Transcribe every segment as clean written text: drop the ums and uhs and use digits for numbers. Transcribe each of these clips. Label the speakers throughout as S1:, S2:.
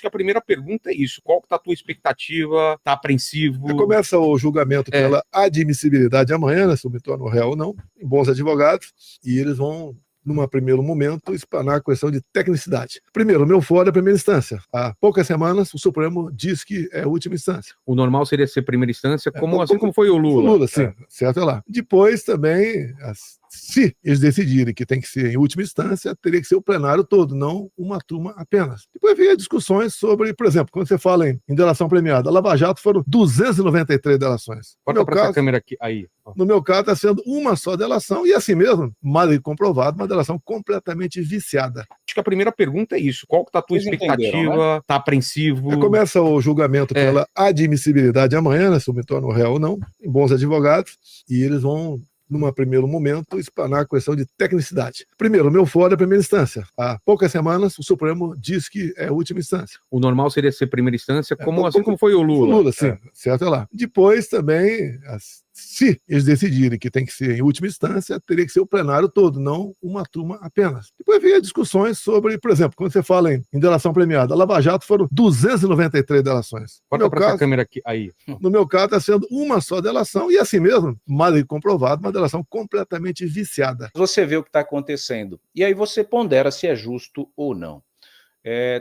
S1: que a primeira pergunta é isso. Qual que tá a tua expectativa? Tá apreensivo?
S2: Começa o julgamento pela admissibilidade amanhã, né, se eu me torno réu ou não, em bons advogados, e eles vão, num primeiro momento, explanar a questão de tecnicidade. Primeiro, o meu foro é a primeira instância. Há poucas semanas, o Supremo diz que é a última instância.
S1: O normal seria ser primeira instância, assim como foi o Lula.
S2: O Lula, sim, certo é lá. Depois também, se eles decidirem que tem que ser em última instância, teria que ser o plenário todo, não uma turma apenas. Depois vem as discussões sobre, por exemplo, quando você fala em delação premiada, a Lava Jato foram 293 delações.
S1: Corta para essa câmera aqui, aí.
S2: No meu caso, está sendo uma só delação, e assim mesmo, mal comprovado, uma delação completamente viciada.
S1: Acho que a primeira pergunta é isso. Qual que tá a tua expectativa? Né? Tá apreensivo?
S2: Começa o julgamento pela admissibilidade amanhã, né, se eu me torno réu ou não, em bons advogados, e eles vão, num primeiro momento, explanar a questão de tecnicidade. Primeiro, o meu foro é a primeira instância. Há poucas semanas, o Supremo diz que é a última instância.
S1: O normal seria ser primeira instância, assim como foi o Lula.
S2: O Lula, sim, certo é lá. Depois também, se eles decidirem que tem que ser em última instância, teria que ser o plenário todo, não uma turma apenas. Depois vem as discussões sobre, por exemplo, quando você fala em delação premiada, a Lava Jato foram 293 delações.
S1: Corta para essa câmera aqui, aí.
S2: No meu caso, está sendo uma só delação, e assim mesmo, mal comprovado, uma delação completamente viciada.
S3: Você vê o que está acontecendo, e aí você pondera se é justo ou não.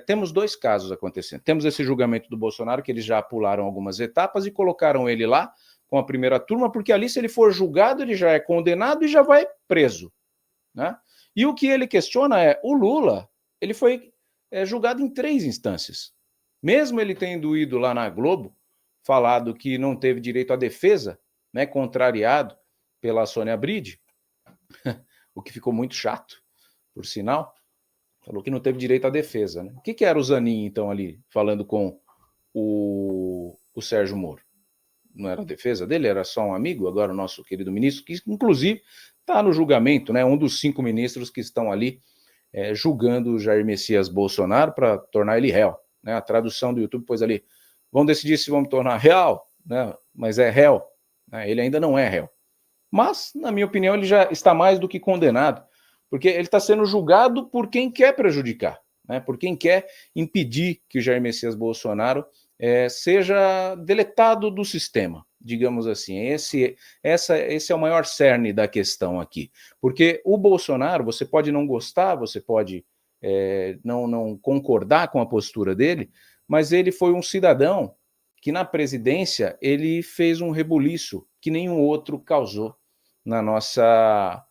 S3: Temos dois casos acontecendo. Temos esse julgamento do Bolsonaro, que eles já pularam algumas etapas e colocaram ele lá com a primeira turma, porque ali, se ele for julgado, ele já é condenado e já vai preso, né? E o que ele questiona é, o Lula, ele foi julgado em 3 instâncias. Mesmo ele tendo ido lá na Globo, falado que não teve direito à defesa, né, contrariado pela Sônia Bride, o que ficou muito chato, por sinal, falou que não teve direito à defesa, né? O que era o Zanin, então, ali, falando com o Sérgio Moro? Não era a defesa dele, era só um amigo, agora o nosso querido ministro, que inclusive está no julgamento, né? Um dos 5 ministros que estão ali julgando o Jair Messias Bolsonaro para tornar ele réu, né? A tradução do YouTube pôs ali, vão decidir se vão me tornar réu, né? Mas é réu, né? Ele ainda não é réu. Mas, na minha opinião, ele já está mais do que condenado, porque ele está sendo julgado por quem quer prejudicar, né? Por quem quer impedir que o Jair Messias Bolsonaro seja deletado do sistema, digamos assim. Esse é o maior cerne da questão aqui. Porque o Bolsonaro, você pode não gostar, você pode não concordar com a postura dele, mas ele foi um cidadão que na presidência ele fez um rebuliço que nenhum outro causou na nossa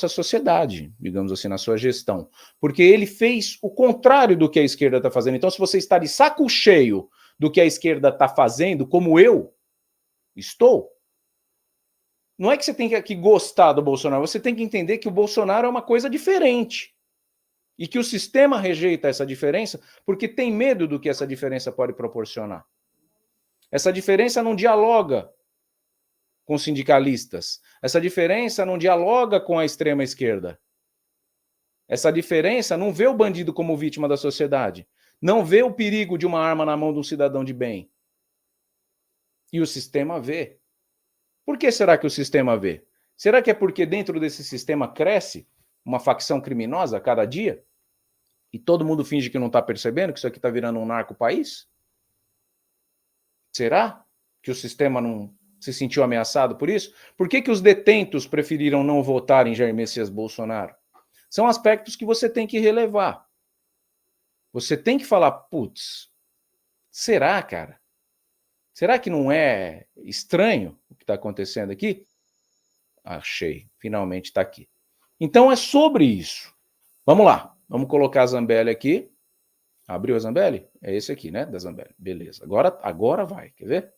S3: sociedade, digamos assim, na sua gestão. Porque ele fez o contrário do que a esquerda está fazendo. Então, se você está de saco cheio do que a esquerda está fazendo, como eu estou, não é que você tem que gostar do Bolsonaro, você tem que entender que o Bolsonaro é uma coisa diferente. E que o sistema rejeita essa diferença porque tem medo do que essa diferença pode proporcionar. Essa diferença não dialoga com sindicalistas. Essa diferença não dialoga com a extrema esquerda. Essa diferença não vê o bandido como vítima da sociedade. Não vê o perigo de uma arma na mão de um cidadão de bem. E o sistema vê. Por que será que o sistema vê? Será que é porque dentro desse sistema cresce uma facção criminosa a cada dia? E todo mundo finge que não está percebendo que isso aqui está virando um narco-país? Será que o sistema não se sentiu ameaçado por isso? Por que os detentos preferiram não votar em Jair Messias Bolsonaro? São aspectos que você tem que relevar. Você tem que falar, putz, será, cara? Será que não é estranho o que está acontecendo aqui? Achei, finalmente está aqui. Então é sobre isso. Vamos lá, vamos colocar a Zambelli aqui. Abriu a Zambelli? É esse aqui, né, da Zambelli. Beleza, agora vai, quer ver?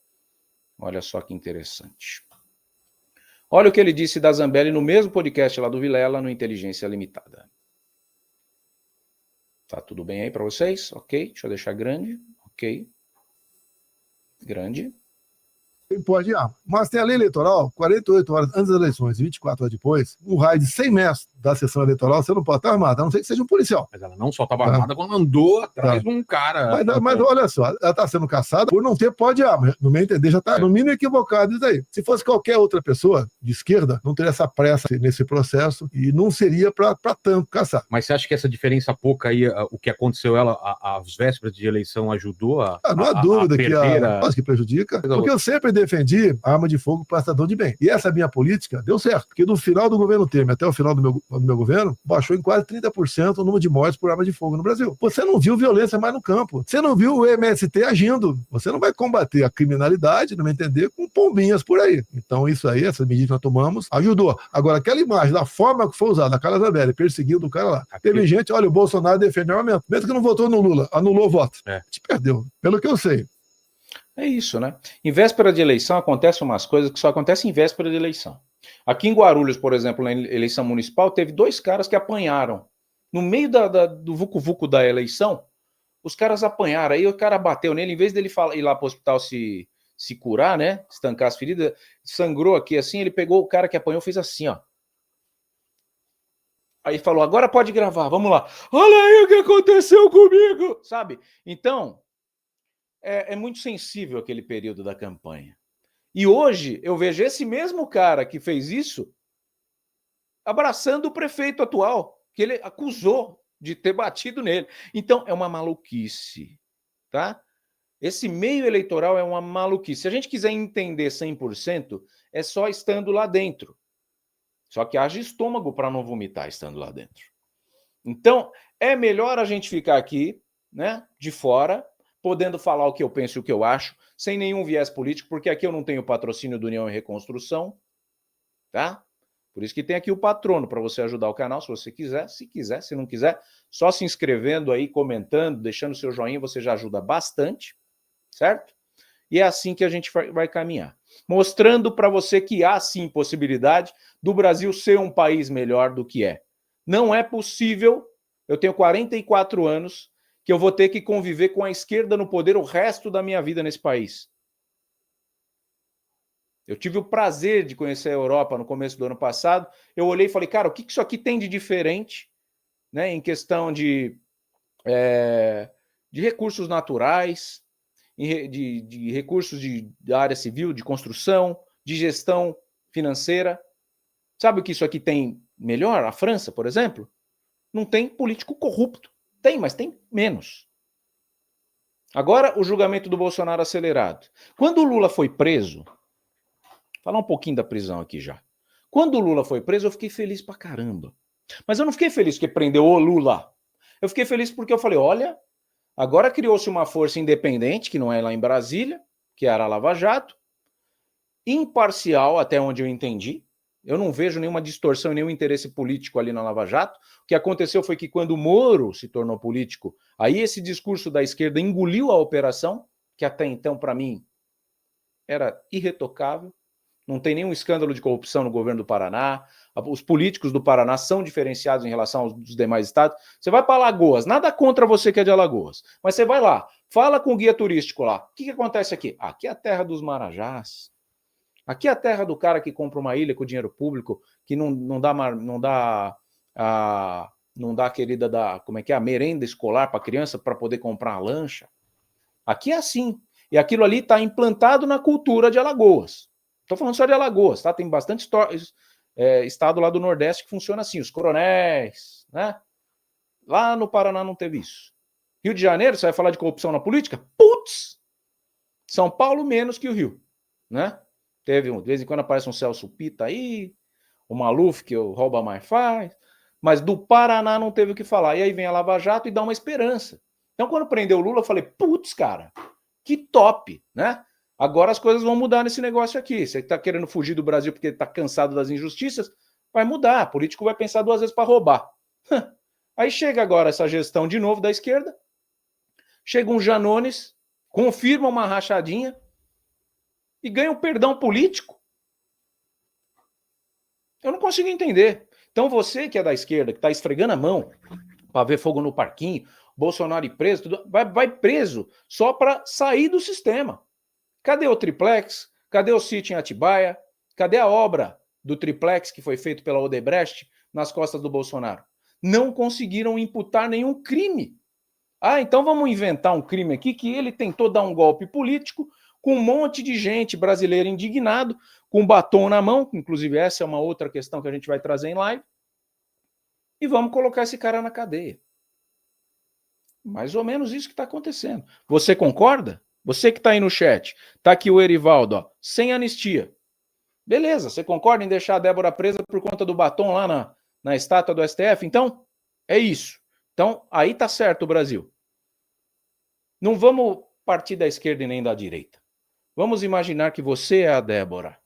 S3: Olha só que interessante. Olha o que ele disse da Zambelli no mesmo podcast lá do Vilela, no Inteligência Limitada. Tá tudo bem aí para vocês? Ok, deixa eu deixar grande. Ok. Grande.
S2: tem porte de arma. Mas tem a lei eleitoral, 48 horas antes das eleições e 24 horas depois, um raio de 100 metros da sessão eleitoral, você não pode estar armado, a não ser que seja um policial.
S1: Mas ela não só estava armada quando andou atrás de um cara.
S2: Mas olha só, ela está sendo caçada por não ter porte de arma. No meu entender, já está no mínimo equivocado isso aí. Se fosse qualquer outra pessoa de esquerda, não teria essa pressa nesse processo e não seria para tanto caçar.
S1: Mas você acha que essa diferença pouca aí, o que aconteceu às vésperas de eleição ajudou a
S2: não há dúvida
S1: perder
S2: que prejudica, porque eu sempre defendi arma de fogo para cidadão de bem. E essa minha política deu certo, porque do final do governo Temer até o final do meu governo, baixou em quase 30% o número de mortes por arma de fogo no Brasil. Você não viu violência mais no campo. Você não viu o MST agindo. Você não vai combater a criminalidade, não me entender, com pombinhas por aí. Então isso aí, essa medida que nós tomamos, ajudou. Agora, aquela imagem, da forma que foi usada, a Carla Zambelli perseguindo o cara lá. Teve gente, olha, o Bolsonaro defende o armamento. Mesmo que não votou no Lula, anulou o voto. Te perdeu. Pelo que eu sei.
S3: É isso, né? Em véspera de eleição acontecem umas coisas que só acontecem em véspera de eleição. Aqui em Guarulhos, por exemplo, na eleição municipal, teve 2 caras que apanharam. No meio do vucu-vucu da eleição, os caras apanharam. Aí o cara bateu nele, em vez dele ir lá para o hospital se curar, né? Estancar as feridas, sangrou aqui assim, ele pegou o cara que apanhou e fez assim, ó. Aí falou, agora pode gravar, vamos lá. Olha aí o que aconteceu comigo, sabe? Então, é muito sensível aquele período da campanha. E hoje eu vejo esse mesmo cara que fez isso abraçando o prefeito atual, que ele acusou de ter batido nele. Então, é uma maluquice, tá? Esse meio eleitoral é uma maluquice. Se a gente quiser entender 100%, é só estando lá dentro. Só que haja estômago para não vomitar estando lá dentro. Então, é melhor a gente ficar aqui, né, de fora, podendo falar o que eu penso e o que eu acho, sem nenhum viés político, porque aqui eu não tenho patrocínio do União e Reconstrução, tá? Por isso que tem aqui o patrono para você ajudar o canal, se você quiser. Se quiser, se não quiser, só se inscrevendo aí, comentando, deixando seu joinha, você já ajuda bastante, certo? E é assim que a gente vai caminhar. Mostrando para você que há sim possibilidade do Brasil ser um país melhor do que é. Não é possível, eu tenho 44 anos, que eu vou ter que conviver com a esquerda no poder o resto da minha vida nesse país. Eu tive o prazer de conhecer a Europa no começo do ano passado. Eu olhei e falei, cara, o que isso aqui tem de diferente, né, em questão de recursos naturais, de recursos da área civil, de construção, de gestão financeira. Sabe o que isso aqui tem melhor? A França, por exemplo, não tem político corrupto. Tem, mas tem menos. Agora, o julgamento do Bolsonaro acelerado. Quando o Lula foi preso, vou falar um pouquinho da prisão aqui já. Quando o Lula foi preso, eu fiquei feliz pra caramba. Mas eu não fiquei feliz porque prendeu o Lula. Eu fiquei feliz porque eu falei, olha, agora criou-se uma força independente, que não é lá em Brasília, que era a Lava Jato, imparcial, até onde eu entendi. Eu não vejo nenhuma distorção, nenhum interesse político ali na Lava Jato. O que aconteceu foi que quando o Moro se tornou político, aí esse discurso da esquerda engoliu a operação, que até então, para mim, era irretocável. Não tem nenhum escândalo de corrupção no governo do Paraná. Os políticos do Paraná são diferenciados em relação aos dos demais estados. Você vai para Alagoas, nada contra você que é de Alagoas, mas você vai lá, fala com o guia turístico lá. O que acontece aqui? Aqui é a terra dos marajás. Aqui é a terra do cara que compra uma ilha com dinheiro público, que não dá a querida como é que é, a merenda escolar para a criança para poder comprar uma lancha. Aqui é assim. E aquilo ali está implantado na cultura de Alagoas. Estou falando só de Alagoas, tá? Tem bastante estado lá do Nordeste que funciona assim, os coronéis, né? Lá no Paraná não teve isso. Rio de Janeiro, você vai falar de corrupção na política? Putz! São Paulo menos que o Rio, né? Teve, de vez em quando aparece um Celso Pita aí, o Maluf que o rouba mais faz, mas do Paraná não teve o que falar. E aí vem a Lava Jato e dá uma esperança. Então quando prendeu o Lula, eu falei, putz, cara, que top, né? Agora as coisas vão mudar nesse negócio aqui. Você está querendo fugir do Brasil porque está cansado das injustiças, vai mudar. O político vai pensar 2 vezes para roubar. Aí chega agora essa gestão de novo da esquerda, chega um Janones, confirma uma rachadinha e ganha um perdão político. Eu não consigo entender. Então você que é da esquerda, que está esfregando a mão para ver fogo no parquinho, Bolsonaro ir preso, vai preso só para sair do sistema. Cadê o triplex? Cadê o sítio em Atibaia? Cadê a obra do triplex que foi feito pela Odebrecht nas costas do Bolsonaro? Não conseguiram imputar nenhum crime. Ah, então vamos inventar um crime aqui que ele tentou dar um golpe político com um monte de gente brasileira indignado, com batom na mão, inclusive essa é uma outra questão que a gente vai trazer em live, e vamos colocar esse cara na cadeia. Mais ou menos isso que está acontecendo. Você concorda? Você que está aí no chat, está aqui o Erivaldo, ó, sem anistia. Beleza, você concorda em deixar a Débora presa por conta do batom lá na estátua do STF? Então, é isso. Então, aí tá certo o Brasil. Não vamos partir da esquerda e nem da direita. Vamos imaginar que você é a Débora.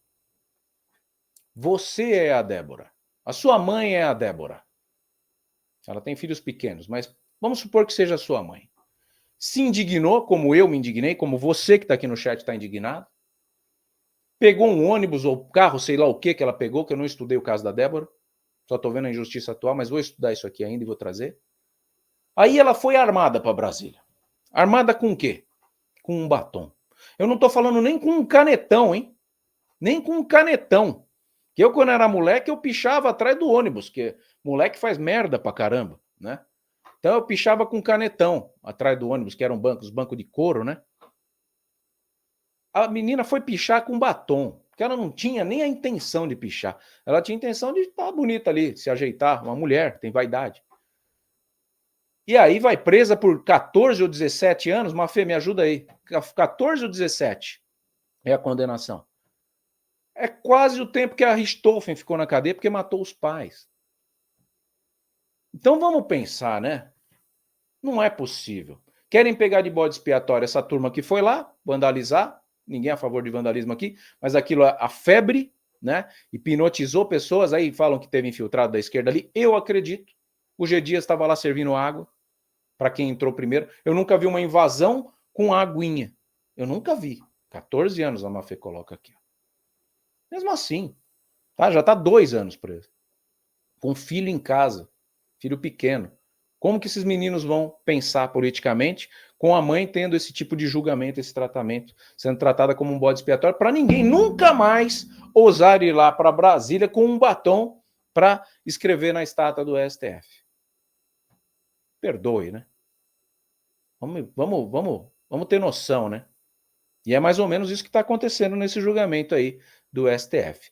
S3: Você é a Débora. A sua mãe é a Débora. Ela tem filhos pequenos, mas vamos supor que seja a sua mãe. Se indignou, como eu me indignei, como você que está aqui no chat está indignado. Pegou um ônibus ou carro, sei lá o que ela pegou, que eu não estudei o caso da Débora. Só estou vendo a injustiça atual, mas vou estudar isso aqui ainda e vou trazer. Aí ela foi armada para Brasília. Armada com o quê? Com um batom. Eu não estou falando nem com um canetão, hein? Nem com um canetão. Que eu, quando era moleque, eu pichava atrás do ônibus, que moleque faz merda pra caramba, né? Então eu pichava com canetão atrás do ônibus, que eram os bancos de couro, né? A menina foi pichar com batom, porque ela não tinha nem a intenção de pichar. Ela tinha a intenção de estar bonita ali, se ajeitar, uma mulher, tem vaidade. E aí vai presa por 14 ou 17 anos, Mafê, me ajuda aí. 14 ou 17 é a condenação. É quase o tempo que a Richthofen ficou na cadeia porque matou os pais. Então vamos pensar, né? Não é possível. Querem pegar de bode expiatório essa turma que foi lá, vandalizar, ninguém é a favor de vandalismo aqui, mas aquilo, a febre, né? Hipnotizou pessoas, aí falam que teve infiltrado da esquerda ali, eu acredito. O G. Dias estava lá servindo água para quem entrou primeiro. Eu nunca vi uma invasão com aguinha. Eu nunca vi. 14 anos a Mafê coloca aqui. Mesmo assim, tá? Já está 2 anos preso. Com filho em casa, filho pequeno. Como que esses meninos vão pensar politicamente com a mãe tendo esse tipo de julgamento, esse tratamento, sendo tratada como um bode expiatório, para ninguém nunca mais ousar ir lá para Brasília com um batom para escrever na estátua do STF? Perdoe, né? Vamos ter noção, né? E é mais ou menos isso que está acontecendo nesse julgamento aí do STF.